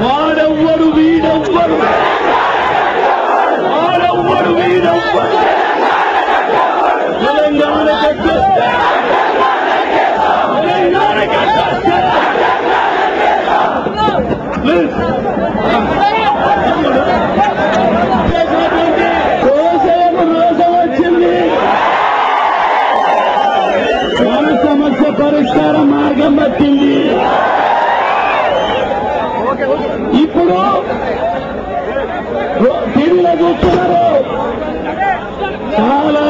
వాడెవ్వడు వీడెవ్వడు వాడెవ్వడు వీడెవ్వడు తెలంగాణ కట్టేస్తే తెలంగాణ కట్టేస్తే రోజు వచ్చింది. మన సమస్య పరిష్కార మార్గం వచ్చింది. ఇప్పుడు టీవీలో చూస్తున్నారు. చాలా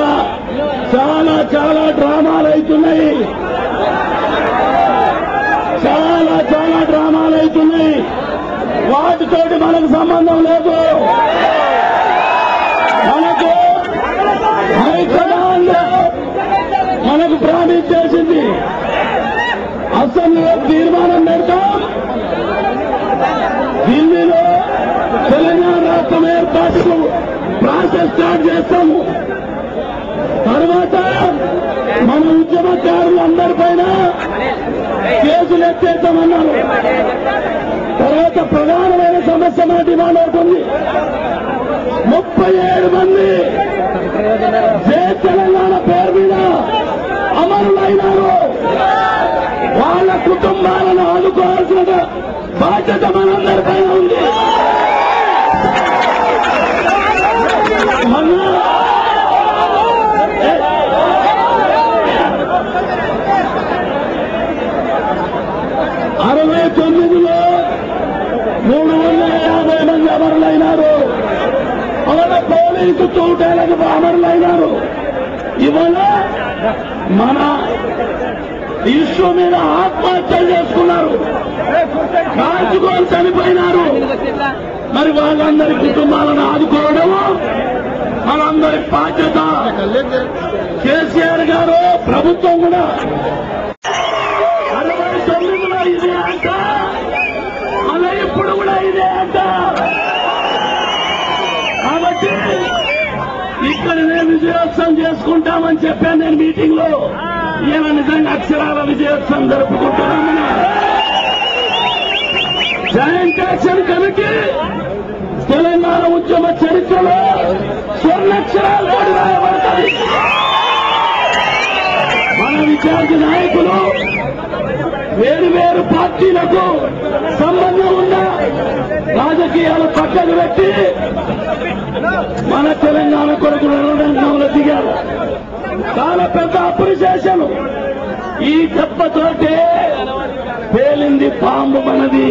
చాలా చాలా డ్రామాలు అవుతున్నాయి. చాలా చాలా డ్రామాలు అవుతున్నాయి. వాటితోటి మనకు సంబంధం లేదు. మనకు హైకమాండ్ మనకు ప్రామిస్ చేసింది. అసెంబ్లీలో తీర్మానం పెడతాం. ఢిల్లీలో తెలంగాణ రాష్ట్రం ఏర్పాటుకు ప్రాసెస్ స్టార్ట్ చేస్తాము. తర్వాత మన ఉద్యమకారులందరిపైన కేసులు ఎత్తేస్తామన్నారు. తర్వాత ప్రధానమైన సమస్య మన డిమాండ్ అవుతుంది. 37 మంది జై తెలంగాణ పేరు మీద అమరులైనారు. వాళ్ళ కుటుంబాలను ఆదుకోవాల్సిన బాధ్యత మనందరిపైన ఉంది. మన 69లో 350 మంది అమరులైనారు. వాళ్ళ పోలీసు చూడడానికి అమరులైనారు. ఇవాళ మన ఇష్యూ మీద ఆత్మహత్యలు చేసుకున్నారు. కాల్చుకొని చనిపోయినారు. మరి వాళ్ళందరి కుటుంబాలను ఆదుకోవడం మనందరి బాధ్యత. కేసీఆర్ గారు ప్రభుత్వం కూడా 69లో ఇదే అంట, అలా ఇప్పుడు కూడా ఇదే అంట. కాబట్టి ఇక్కడ నేను విజయోత్సవం చేసుకుంటామని చెప్పాను. నేను మీటింగ్ లో ఈయన నిజంగా అక్షరాల విజయోత్సవం జరుపుకుంటున్నామని. జాయింట్ యాక్షన్ కమిటీ తెలంగాణ ఉద్యమ చరిత్రలో స్వర్ణాక్షరాలు రాయబడతాయి. మన విద్యార్థి నాయకులు వేరు పార్టీలకు సంబంధం ఉన్న రాజకీయాలు పక్కకు పెట్టి మన తెలంగాణ కొరకు రణరంగంలో దిగారు. చాలా పెద్ద అప్రిసియేషన్. ఈ దెబ్బతోటే పేలింది బాంబు మనది.